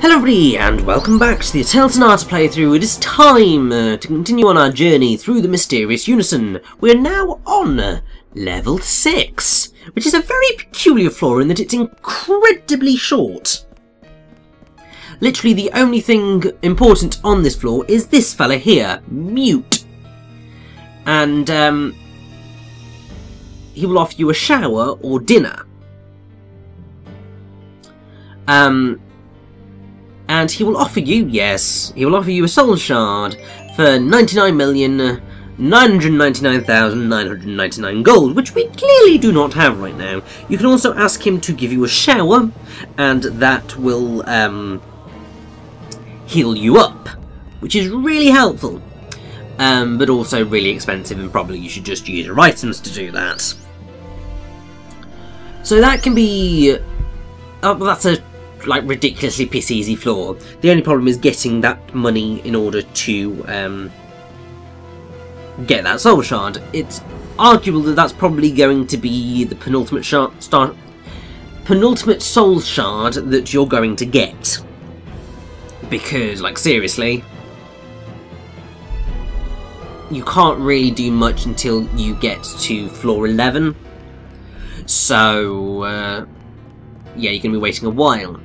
Hello everybody, and welcome back to the Sonata playthrough. It is time to continue on our journey through the mysterious unison. We're now on level 6, which is a very peculiar floor in that it's incredibly short. Literally the only thing important on this floor is this fella here, Mute. And he will offer you a shower or dinner. And he will offer you, yes, he will offer you a soul shard for 99,999,999 gold, which we clearly do not have right now. You can also ask him to give you a shower, and that will heal you up, which is really helpful, but also really expensive, and probably you should just use your items to do that. So that can be, well, that's a ridiculously piss easy floor. The only problem is getting that money in order to get that soul shard. It's arguable that that's probably going to be the penultimate soul shard that you're going to get, because, like, seriously, you can't really do much until you get to floor 11. So yeah, you're going to be waiting a while.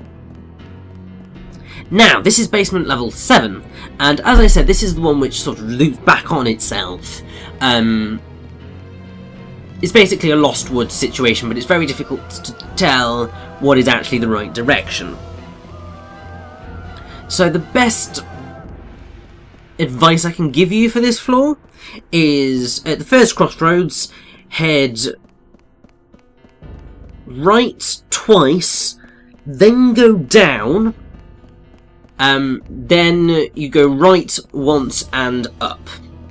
Now, this is basement level 7, and as I said, this is the one which sort of loops back on itself. It's basically a Lost Woods situation, but it's very difficult to tell what is actually the right direction. So the best advice I can give you for this floor is, at the first crossroads, head right twice, then go down, then you go right once and up,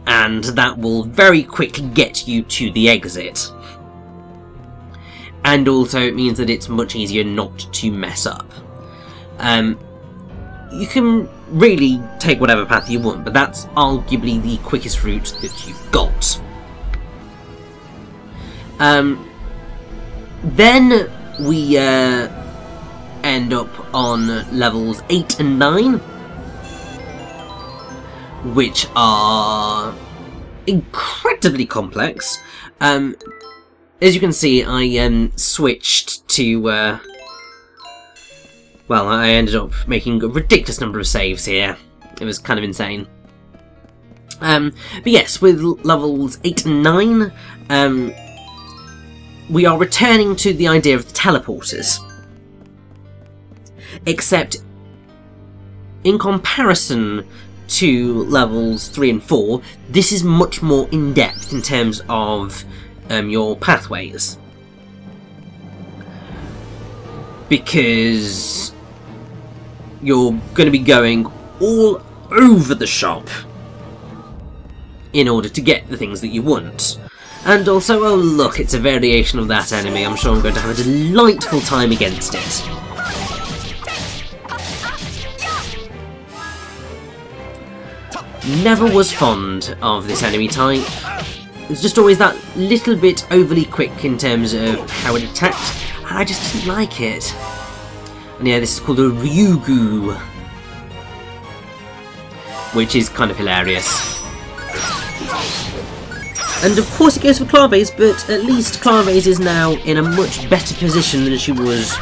and that will very quickly get you to the exit. And also it means that it's much easier not to mess up. You can really take whatever path you want, but that's arguably the quickest route that you've got. Then we end up on levels 8 and 9, which are incredibly complex. As you can see, I switched to, well, I ended up making a ridiculous number of saves here. It was kind of insane. But yes, with levels 8 and 9, we are returning to the idea of the teleporters. Except, in comparison to levels 3 and 4, this is much more in-depth in terms of your pathways. Because you're going to be going all over the shop in order to get the things that you want. And also, oh look, it's a variation of that enemy. I'm sure I'm going to have a delightful time against it. Never was fond of this enemy type. It's just always that little bit overly quick in terms of how it attacked, and I just didn't like it. And yeah, this is called a Ryugu, which is kind of hilarious. And of course it goes for Claves, but at least Claves is now in a much better position than she was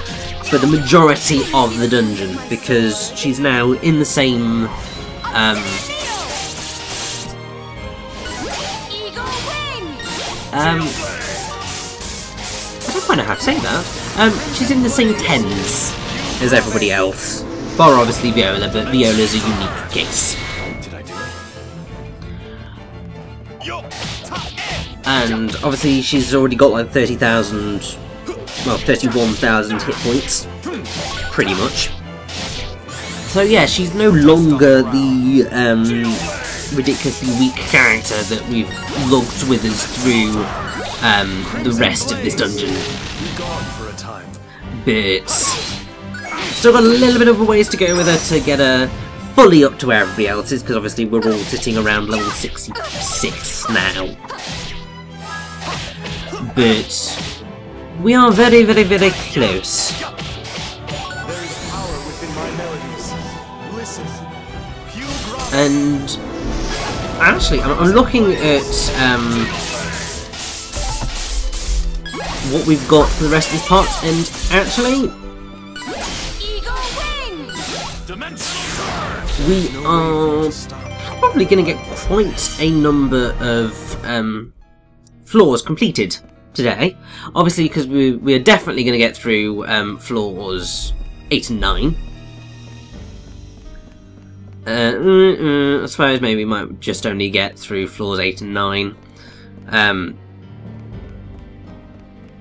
for the majority of the dungeon, because she's now in the same I don't quite know how to say that. She's in the same tens as everybody else, bar obviously Viola, but Viola's a unique case. And obviously she's already got like 30,000, well, 31,000 hit points, pretty much. So yeah, she's no longer the ridiculously weak character that we've logged with us through the rest of this dungeon. But still got a little bit of a ways to go with her to get her fully up to where everybody else is, because obviously we're all sitting around level 66 now. But we are very, very, very close. There is power within my melodies. And actually, I'm looking at what we've got for the rest of this part, and actually, we are probably going to get quite a number of floors completed today. Obviously, because we are definitely going to get through floors 8 and 9. I suppose maybe we might just only get through floors 8 and 9.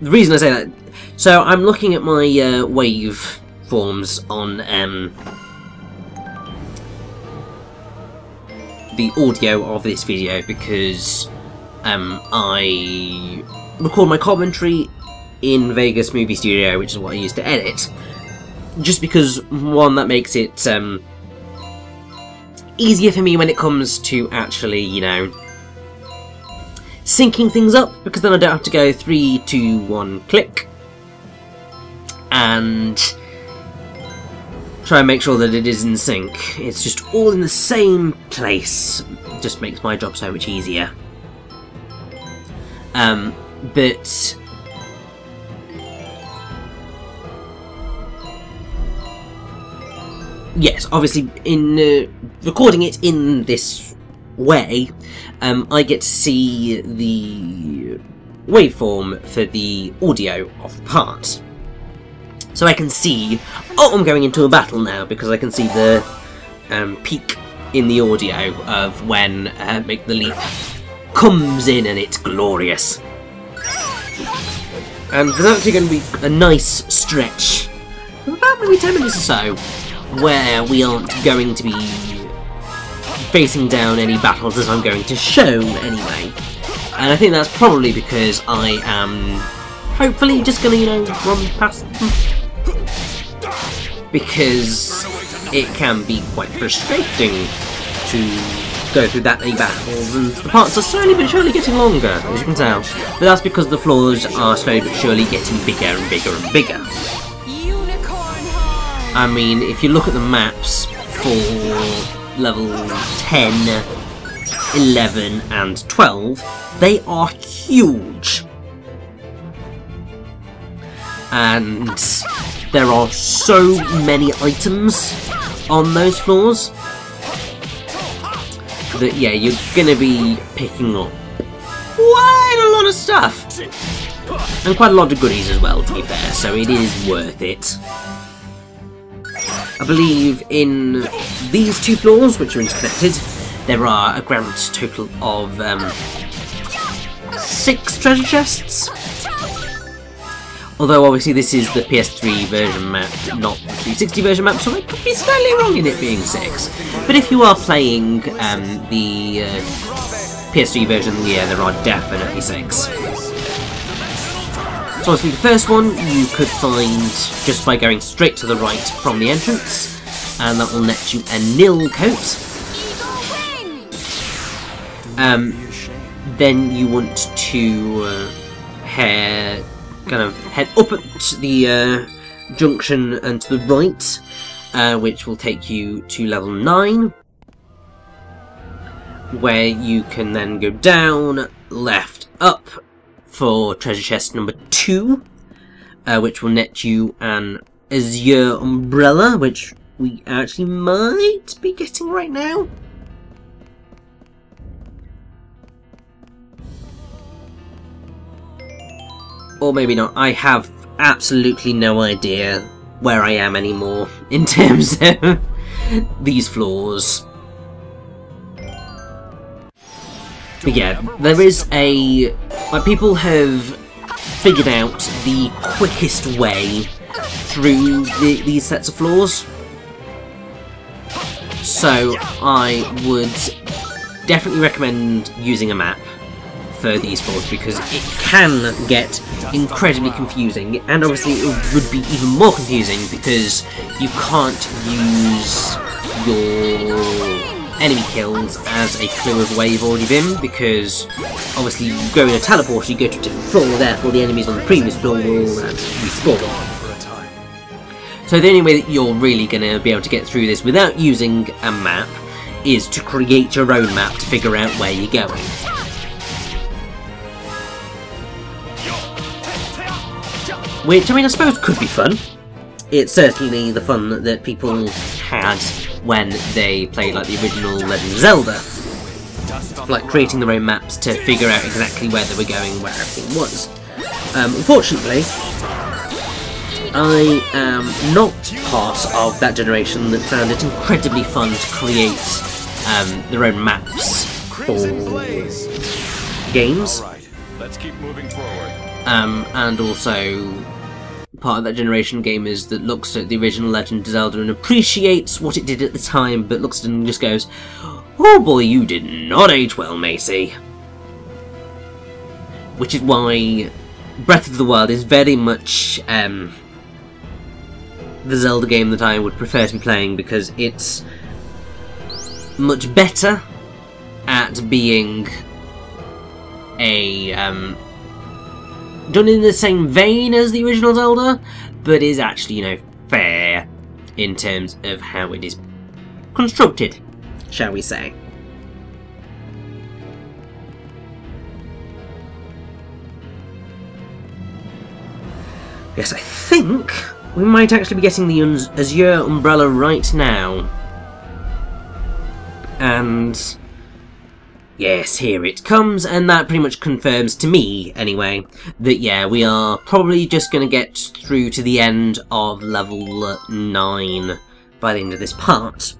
The reason I say that, so I'm looking at my wave forms on the audio of this video, because I record my commentary in Vegas Movie Studio, which is what I use to edit. Just because, one, that makes it easier for me when it comes to actually, you know, syncing things up, because then I don't have to go 3, 2, 1, click, and try and make sure that it is in sync. It's just all in the same place. It just makes my job so much easier. But yes, obviously, in recording it in this way, I get to see the waveform for the audio of the part. So I can see, oh, I'm going into a battle now, because I can see the peak in the audio of when Make the Leap comes in, and it's glorious. And there's actually going to be a nice stretch, about maybe 10 minutes or so, where we aren't going to be facing down any battles, as I'm going to show anyway. And I think that's probably because I am hopefully just going to, you know, run past them, because it can be quite frustrating to go through that many battles, and the parts are slowly but surely getting longer, as you can tell. But that's because the floors are slowly but surely getting bigger and bigger and bigger. I mean, if you look at the maps for level 10, 11 and 12, they are huge. And there are so many items on those floors that, yeah, you're gonna be picking up quite a lot of stuff. And quite a lot of goodies as well, to be fair, so it is worth it. I believe in these two floors, which are interconnected, there are a grand total of 6 treasure chests. Although obviously this is the PS3 version map, not the 360 version map, so I could be slightly wrong in it being 6. But if you are playing the PS3 version, yeah, there are definitely 6. So obviously the first one you could find just by going straight to the right from the entrance, and that will net you a nil coat. Then you want to head up at the junction and to the right, which will take you to level 9, where you can then go down, left, up for treasure chest number 2, which will net you an Azure umbrella, which we actually might be getting right now. Or maybe not. I have absolutely no idea where I am anymore in terms of these floors. But yeah, there is a... like, people have figured out the quickest way through these sets of floors. So I would definitely recommend using a map for these floors, because it can get incredibly confusing, and obviously it would be even more confusing because you can't use your enemy kills as a clue of where you've already been, because obviously you go in a teleporter, you go to a different floor, therefore the enemies on the previous floor will respawn. So the only way that you're really going to be able to get through this without using a map is to create your own map to figure out where you're going. Which, I mean, I suppose could be fun. It's certainly the fun that people had when they played like the original Legend of Zelda. Like creating their own maps to figure out exactly where they were going, where everything was. Unfortunately, I am not part of that generation that found it incredibly fun to create their own maps for games. Let's keep moving forward. And also part of that generation of gamers that looks at the original Legend of Zelda and appreciates what it did at the time, but looks at it and just goes, "Oh boy, you did not age well, Macy." Which is why Breath of the Wild is very much the Zelda game that I would prefer to be playing, because it's much better at being a done in the same vein as the original Zelda, but is actually, you know, fair in terms of how it is constructed, shall we say. Yes, I think we might actually be getting the Azure Umbrella right now. And yes, here it comes, and that pretty much confirms to me, anyway, that yeah, we are probably just going to get through to the end of level 9 by the end of this part.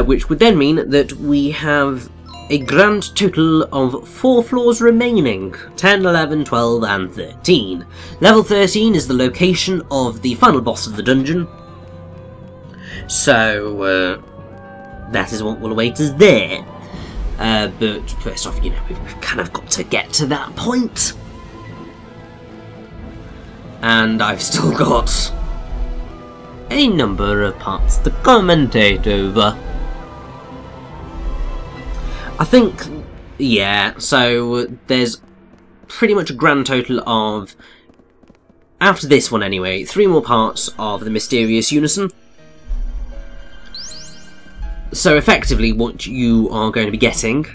Which would then mean that we have a grand total of 4 floors remaining: 10, 11, 12 and 13. Level 13 is the location of the final boss of the dungeon. So, that is what will await us there. But first off, you know, we've kind of got to get to that point. And I've still got a number of parts to commentate over. I think, yeah, so there's pretty much a grand total of, after this one anyway, 3 more parts of the Mysterious Unison. So effectively what you are going to be getting,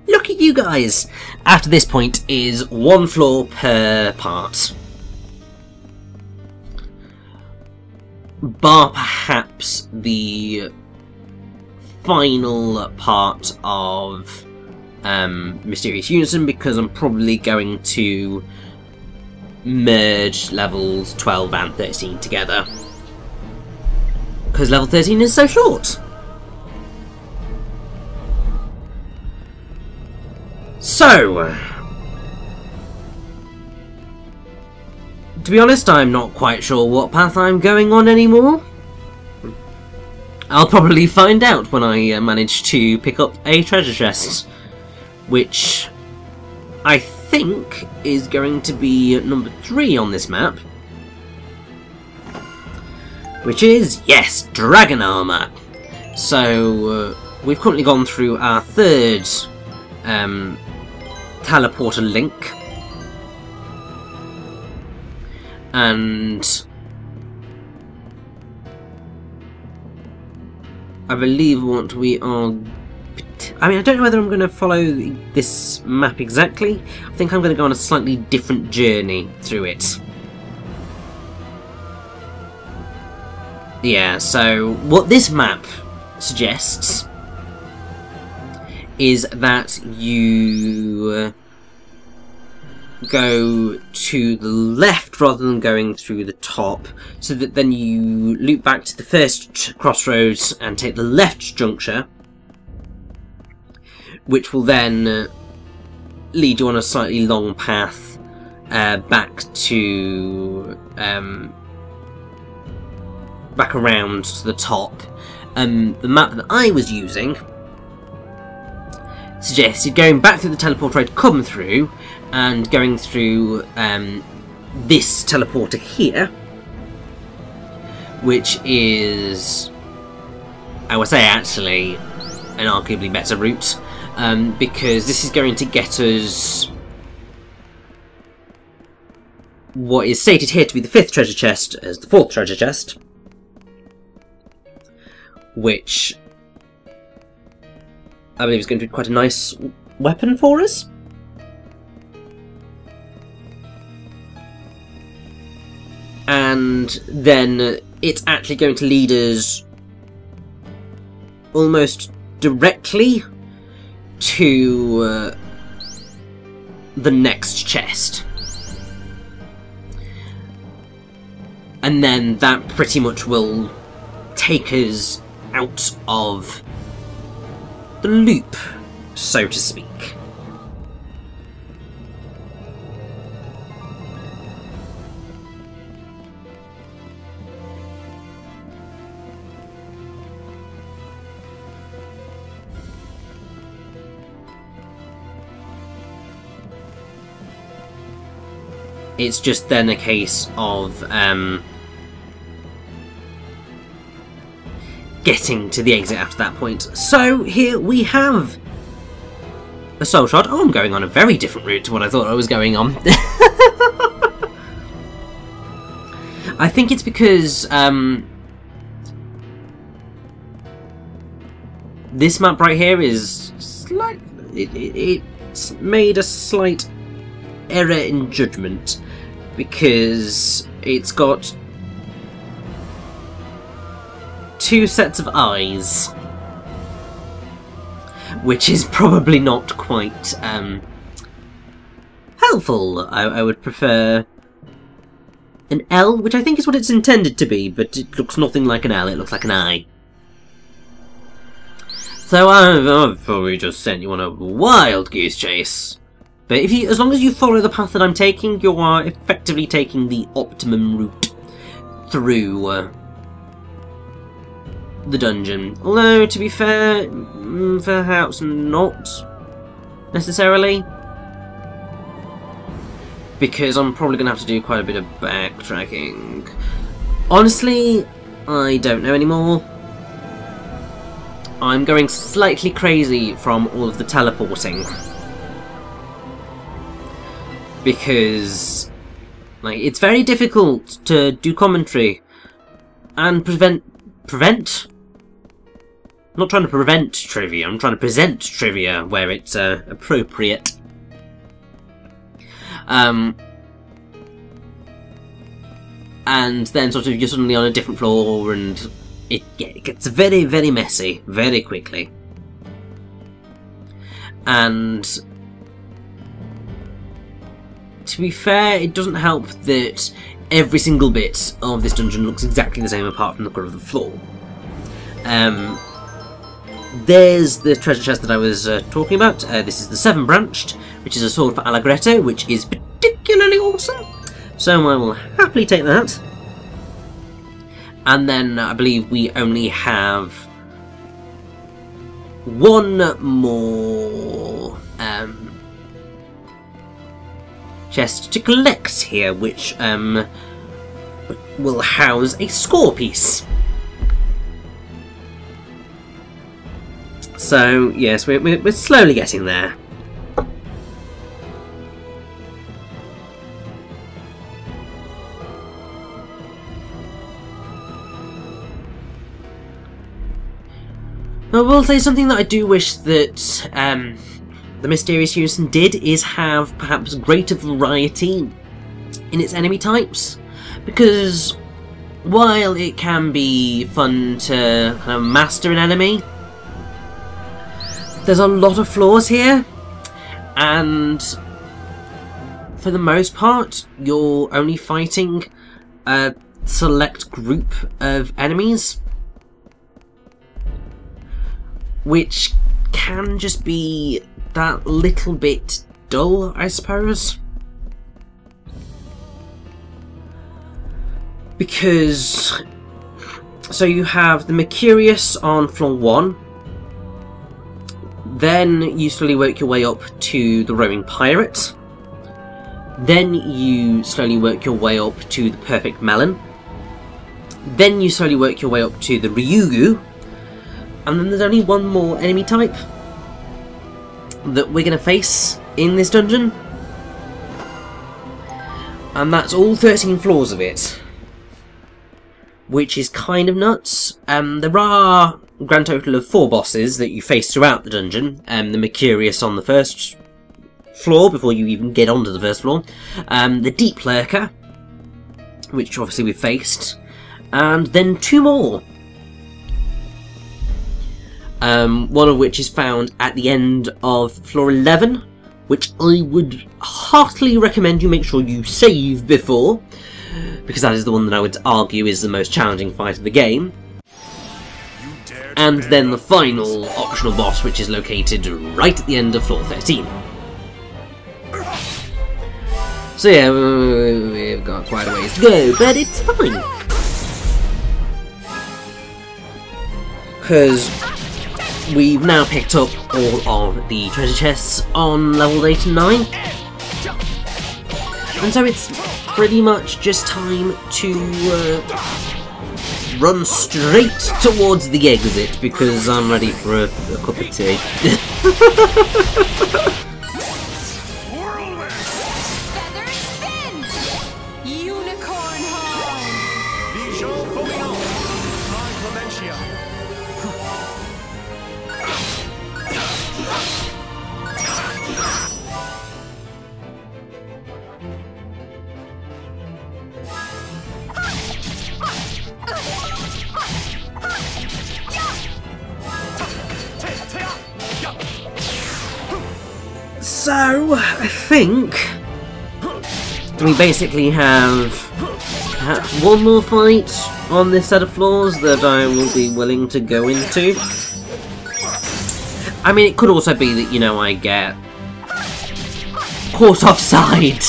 look at you guys, after this point is 1 floor per part. Bar perhaps the final part of Mysterious Unison, because I'm probably going to merge levels 12 and 13 together, because level 13 is so short. So, to be honest, I'm not quite sure what path I'm going on anymore. I'll probably find out when I manage to pick up a treasure chest, which I think is going to be number 3 on this map, which is, yes, Dragon Armour. So, we've currently gone through our 3rd teleporter link, and I believe what we are... I mean, I don't know whether I'm going to follow this map exactly. I think I'm going to go on a slightly different journey through it. Yeah, so what this map suggests is that you go to the left rather than going through the top, so that then you loop back to the first crossroads and take the left juncture, which will then lead you on a slightly long path back to back around to the top. The map that I was using suggested going back through the teleporter I'd come through and going through this teleporter here, which is, I would say, actually an arguably better route, because this is going to get us what is stated here to be the 5th treasure chest as the 4th treasure chest, which I believe is going to be quite a nice weapon for us. And then it's actually going to lead us almost directly to the next chest. And then that pretty much will take us out of the loop, so to speak. It's just then a case of getting to the exit after that point. So here we have a soul shot. Oh, I'm going on a very different route to what I thought I was going on. I think it's because this map right here is it's made a slight error in judgment, because it's got 2 sets of eyes, which is probably not quite helpful. I would prefer an L, which I think is what it's intended to be, but it looks nothing like an L, it looks like an I. So I've probably just sent you on a wild goose chase. But if you, as long as you follow the path that I'm taking, you are effectively taking the optimum route through the dungeon. Although, to be fair, perhaps not necessarily, because I'm probably going to have to do quite a bit of backtracking. Honestly, I don't know anymore. I'm going slightly crazy from all of the teleporting, because it's very difficult to do commentary and prevent. I'm not trying to prevent trivia, I'm trying to present trivia where it's appropriate. And then sort of you're suddenly on a different floor, and it gets very, very messy very quickly. And to be fair, it doesn't help that every single bit of this dungeon looks exactly the same apart from the colour of the floor. There's the treasure chest that I was talking about. This is the 7-branched, which is a sword for Allegretto, which is particularly awesome. So I will happily take that. And then I believe we only have one more chest to collect here, which will house a score piece. So yes, we're slowly getting there. I will say something that I do wish that the Mysterious Unison did is have perhaps greater variety in its enemy types, because while it can be fun to kind of master an enemy, there's a lot of flaws here, and for the most part you're only fighting a select group of enemies, which can just be that little bit dull, I suppose. Because, so you have the Mercurius on floor 1, then you slowly work your way up to the Roaming Pirate, then you slowly work your way up to the Perfect Melon, then you slowly work your way up to the Ryugu, and then there's only one more enemy type that we're going to face in this dungeon, And that's all 13 floors of it. Which is kind of nuts. There are a grand total of 4 bosses that you face throughout the dungeon. The Mercurius on the first floor, before you even get onto the first floor. The Deep Lurker, which obviously we've faced. And then 2 more. One of which is found at the end of floor 11, which I would heartily recommend you make sure you save before, because that is the one that I would argue is the most challenging fight of the game. And then the final optional boss, which is located right at the end of floor 13. So yeah, we've got quite a ways to go, but it's fine. Because we've now picked up all of the treasure chests on levels 8 and 9. And so it's pretty much just time to run straight towards the exit, because I'm ready for a cup of tea. So, I think we basically have perhaps one more fight on this set of floors that I will be willing to go into. I mean, it could also be that, you know, I get caught offside.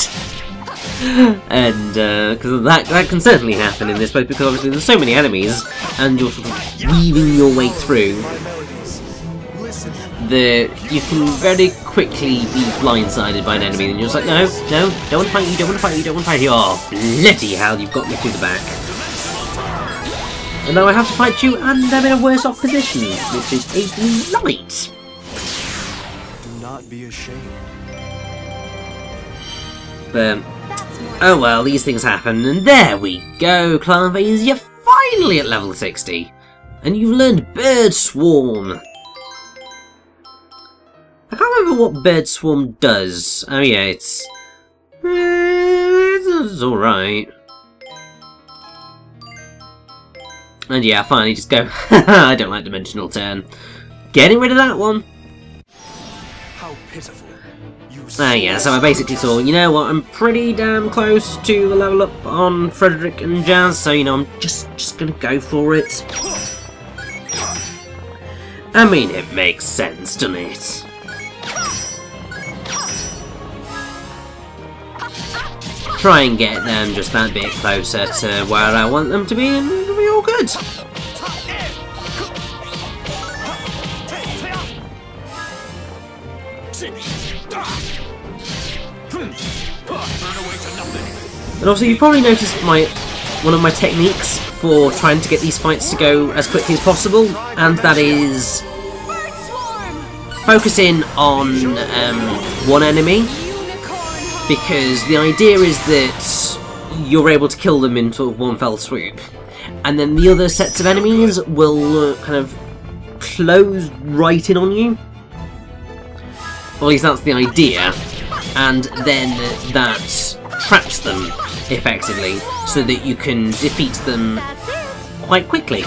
And, because that can certainly happen in this place, because obviously there's so many enemies, and you're sort of weaving your way through, that you can very quickly be blindsided by an enemy, and you're just like, no, no, don't want to fight you, don't want to fight you, don't want to fight you. Oh, bloody hell, you've got me through the back. And now I have to fight you, and I'm in a worse off position, which is a delight. Do not be ashamed. But, oh well, these things happen, and there we go, Clanvase, you're finally at level 60. And you've learned Bird Swarm. I can't remember what Bird Swarm does. Oh yeah, it's alright. And yeah, I finally just go, I don't like Dimensional Turn. Getting rid of that one. How pitiful. Ah yeah, so I basically saw, you know what, I'm pretty damn close to the level up on Frederick and Jazz, so you know, I'm just gonna go for it. I mean, it makes sense, doesn't it? Try and get them just that bit closer to where I want them to be, and it'll be all good. And also, you've probably noticed one of my techniques for trying to get these fights to go as quickly as possible, and that is focusing on one enemy. Because the idea is that you're able to kill them in sort of one fell swoop. And then the other sets of enemies will kind of close right in on you. Or at least that's the idea. And then that traps them, effectively, so that you can defeat them quite quickly.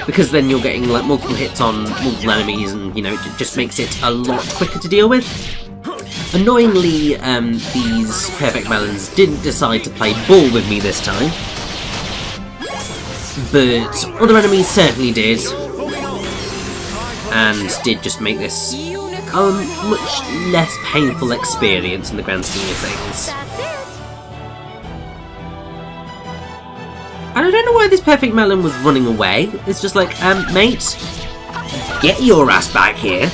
Because then you're getting like multiple hits on multiple enemies, and you know, it just makes it a lot quicker to deal with. Annoyingly, these Perfect Melons didn't decide to play ball with me this time, but other enemies certainly did, and did just make this a much less painful experience in the grand scheme of things. And I don't know why this Perfect Melon was running away. It's just like, mate, get your ass back here.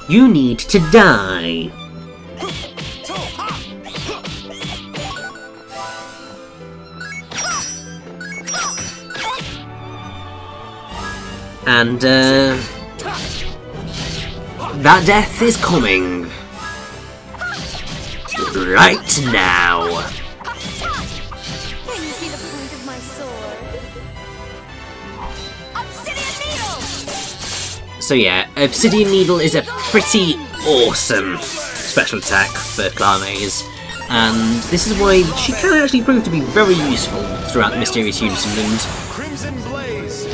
You need to die. And, that death is coming. right now. Can you see the point of my sword? Obsidian Needle! So yeah, Obsidian Needle is a pretty awesome special attack for Clamaze, and this is why she can actually prove to be very useful throughout the Mysterious Unison, and Crimson Blaze.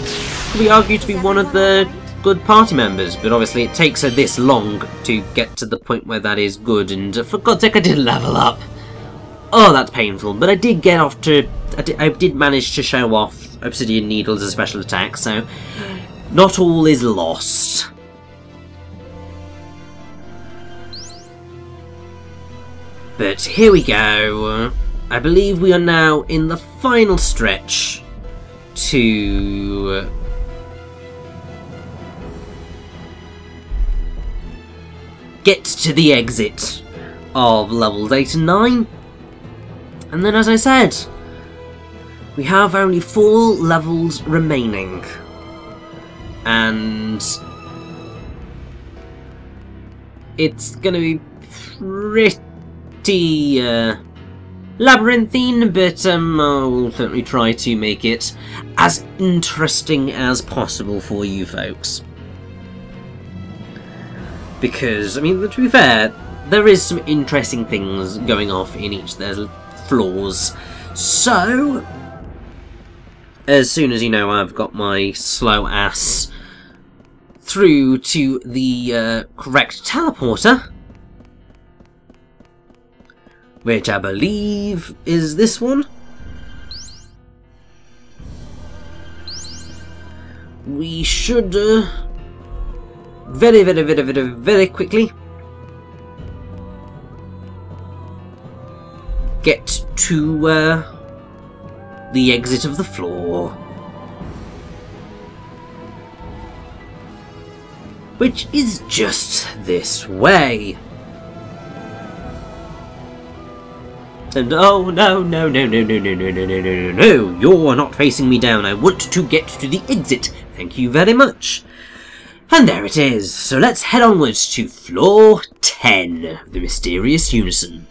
could be argued to be one of the good party members, but obviously it takes her this long to get to the point where that is good, and for God's sake I did level up. Oh, that's painful, but I did get off to... I did manage to show off Obsidian Needle as a special attack, so not all is lost. But here we go. I believe we are now in the final stretch to get to the exit of levels 8 and 9. And then, as I said, we have only 4 levels remaining. And it's going to be pretty labyrinthine, but I'll certainly try to make it as interesting as possible for you folks. Because, I mean, to be fair, there is some interesting things going off in each of their floors. So, as soon as you know I've got my slow ass through to the correct teleporter, which I believe is this one, we should very quickly get to the exit of the floor, which is just this way. And oh no, you're not facing me down. I want to get to the exit. Thank you very much. And there it is. So let's head onwards to floor 10 of the Mysterious Unison.